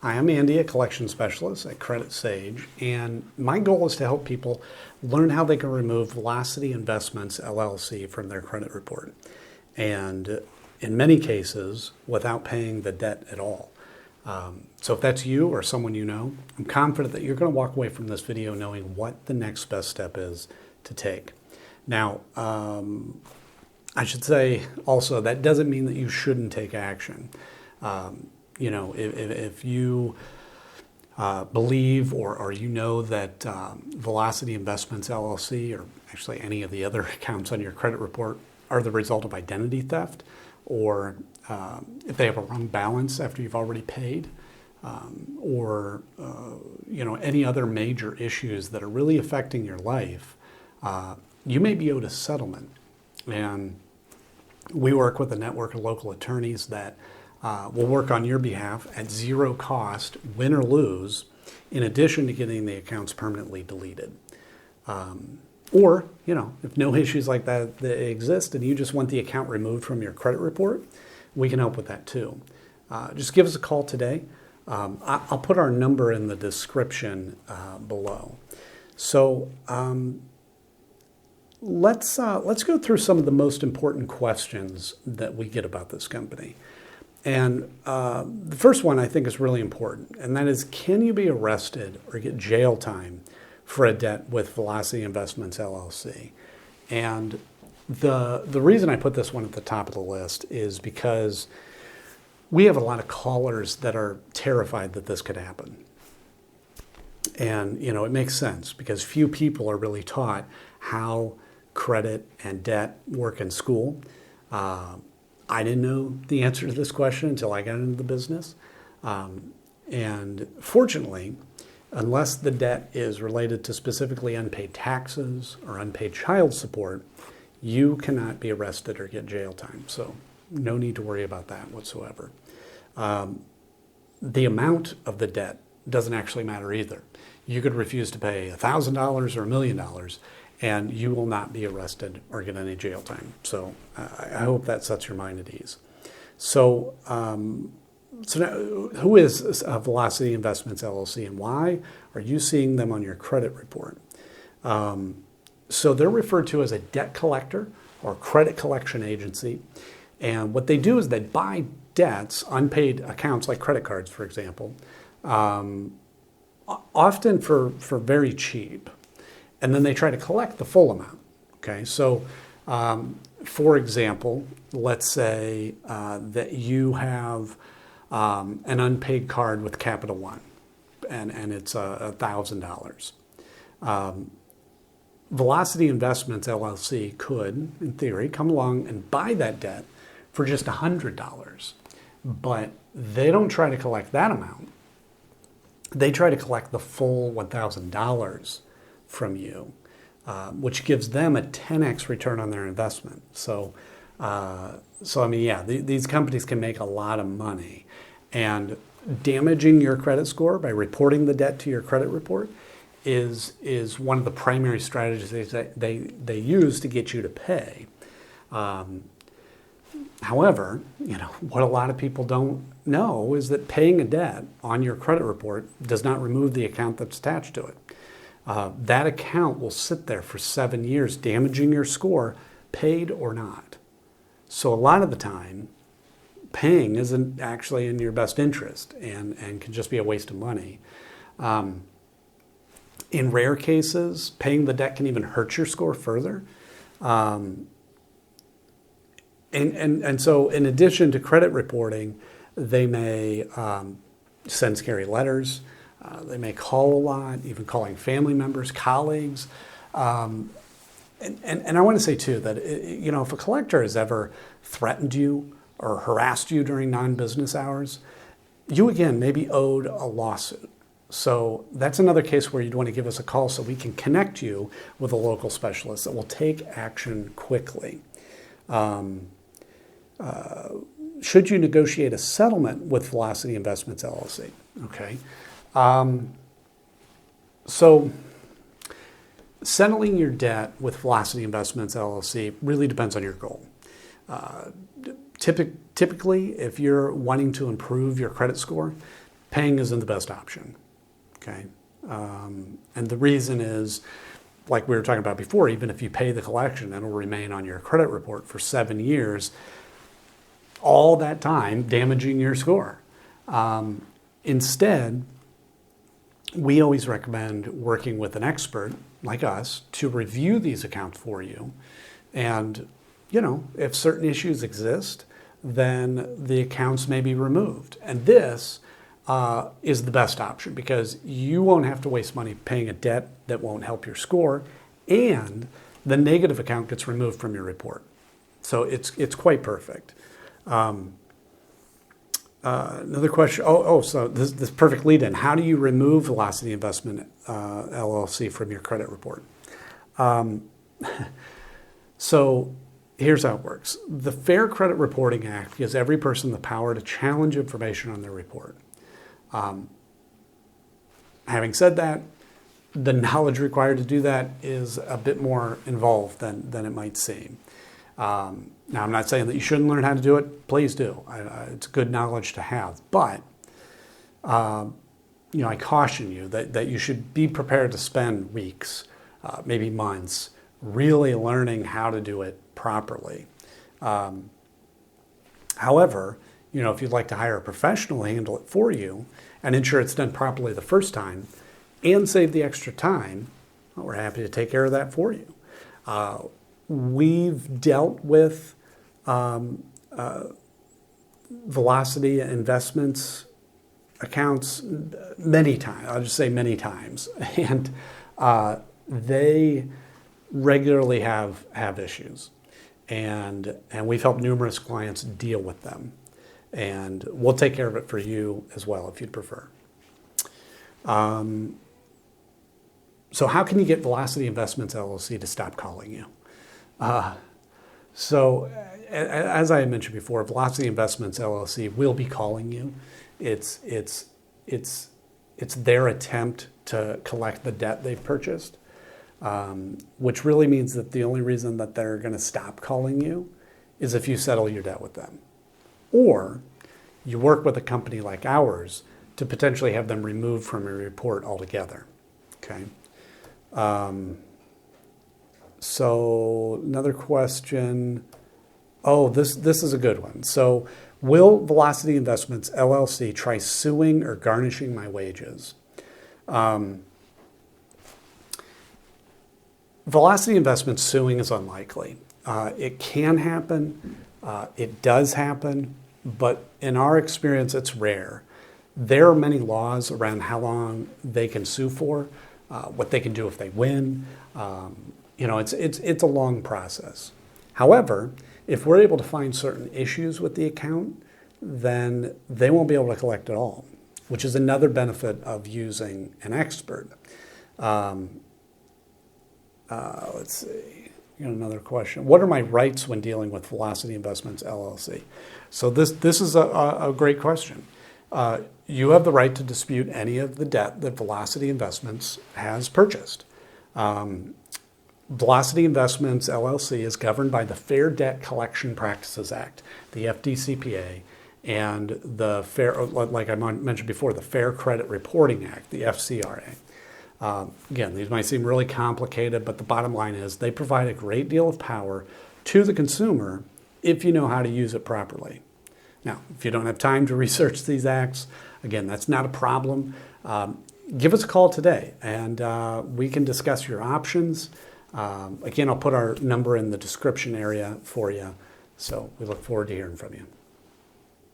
I am Andy, a collection specialist at Credit Sage, and my goal is to help people learn how they can remove Velocity Investments LLC from their credit report. And in many cases, without paying the debt at all. So if that's you or someone you know, I'm confident that you're going to walk away from this video knowing what the next best step is to take. Now, I should say also that doesn't mean that you shouldn't take action. If you believe or you know that Velocity Investments LLC or actually any of the other accounts on your credit report are the result of identity theft, or if they have a wrong balance after you've already paid, or any other major issues that are really affecting your life, you may be owed a settlement. And we work with a network of local attorneys that will work on your behalf at zero cost, win or lose, in addition to getting the accounts permanently deleted. Or, if no issues like that exist and you just want the account removed from your credit report, we can help with that too. Just give us a call today. I'll put our number in the description below. So let's go through some of the most important questions that we get about this company. And the first one I think is really important, and that is, can you be arrested or get jail time for a debt with Velocity Investments LLC? And the reason I put this one at the top of the list is because we have a lot of callers that are terrified that this could happen. And, it makes sense because few people are really taught how credit and debt work in school. I didn't know the answer to this question until I got into the business. And fortunately, unless the debt is related to specifically unpaid taxes or unpaid child support, you cannot be arrested or get jail time. So no need to worry about that whatsoever. The amount of the debt doesn't actually matter either. You could refuse to pay $1,000 or $1 million, and you will not be arrested or get any jail time. So I hope that sets your mind at ease. So now, who is Velocity Investments LLC, and why are you seeing them on your credit report? So they're referred to as a debt collector or credit collection agency. And what they do is they buy debts, unpaid accounts like credit cards, for example, often for very cheap. And then they try to collect the full amount. Okay, so for example, let's say that you have an unpaid card with Capital One, and it's $1,000. Velocity Investments LLC could, in theory, come along and buy that debt for just $100. But they don't try to collect that amount. They try to collect the full $1,000 from you, which gives them a 10x return on their investment. So these companies can make a lot of money. And damaging your credit score by reporting the debt to your credit report is one of the primary strategies they use to get you to pay. However, what a lot of people don't know is that paying a debt on your credit report does not remove the account that's attached to it. That account will sit there for 7 years, damaging your score, paid or not. So a lot of the time, paying isn't actually in your best interest and can just be a waste of money. In rare cases, paying the debt can even hurt your score further. And so in addition to credit reporting, they may send scary letters. They may call a lot, even calling family members, colleagues. And I want to say too that, if a collector has ever threatened you or harassed you during non-business hours, you again may be owed a lawsuit. So that's another case where you'd want to give us a call so we can connect you with a local specialist that will take action quickly. Should you negotiate a settlement with Velocity Investments LLC? Okay. So settling your debt with Velocity Investments LLC really depends on your goal. Typically, if you're wanting to improve your credit score, paying isn't the best option, okay? And the reason is, like we were talking about before, even if you pay the collection, it'll remain on your credit report for 7 years, all that time damaging your score. Instead, we always recommend working with an expert like us to review these accounts for you. And, if certain issues exist, then the accounts may be removed. And this is the best option because you won't have to waste money paying a debt that won't help your score, and the negative account gets removed from your report. So it's quite perfect. Another question. So this perfect lead in. How do you remove Velocity Investment LLC from your credit report? So here's how it works. The Fair Credit Reporting Act gives every person the power to challenge information on their report. Having said that, the knowledge required to do that is a bit more involved than it might seem. Now, I'm not saying that you shouldn't learn how to do it. Please do. It's good knowledge to have. But, I caution you that you should be prepared to spend weeks, maybe months, really learning how to do it properly. However, if you'd like to hire a professional to handle it for you and ensure it's done properly the first time and save the extra time, well, we're happy to take care of that for you. We've dealt with Velocity Investments accounts many times. I'll just say many times. And they regularly have issues. And we've helped numerous clients deal with them. And we'll take care of it for you as well if you'd prefer. So how can you get Velocity Investments LLC to stop calling you? So as I mentioned before, Velocity Investments LLC will be calling you. It's their attempt to collect the debt they've purchased, which really means that the only reason that they're going to stop calling you is if you settle your debt with them. Or you work with a company like ours to potentially have them removed from your report altogether. Okay. So another question. This is a good one. So will Velocity Investments LLC try suing or garnishing my wages? Velocity Investments suing is unlikely. It can happen. It does happen. But in our experience, it's rare. There are many laws around how long they can sue for, what they can do if they win. It's a long process. However, if we're able to find certain issues with the account, then they won't be able to collect at all, which is another benefit of using an expert. Let's see. Another question. What are my rights when dealing with Velocity Investments LLC? So this is a great question. You have the right to dispute any of the debt that Velocity Investments has purchased. Velocity Investments LLC is governed by the Fair Debt Collection Practices Act, the FDCPA, and the like I mentioned before, the Fair Credit Reporting Act, the FCRA. Again, these might seem really complicated, but the bottom line is they provide a great deal of power to the consumer if you know how to use it properly. Now, if you don't have time to research these acts, again, that's not a problem. Give us a call today, and we can discuss your options. Again, I'll put our number in the description area for you, so we look forward to hearing from you.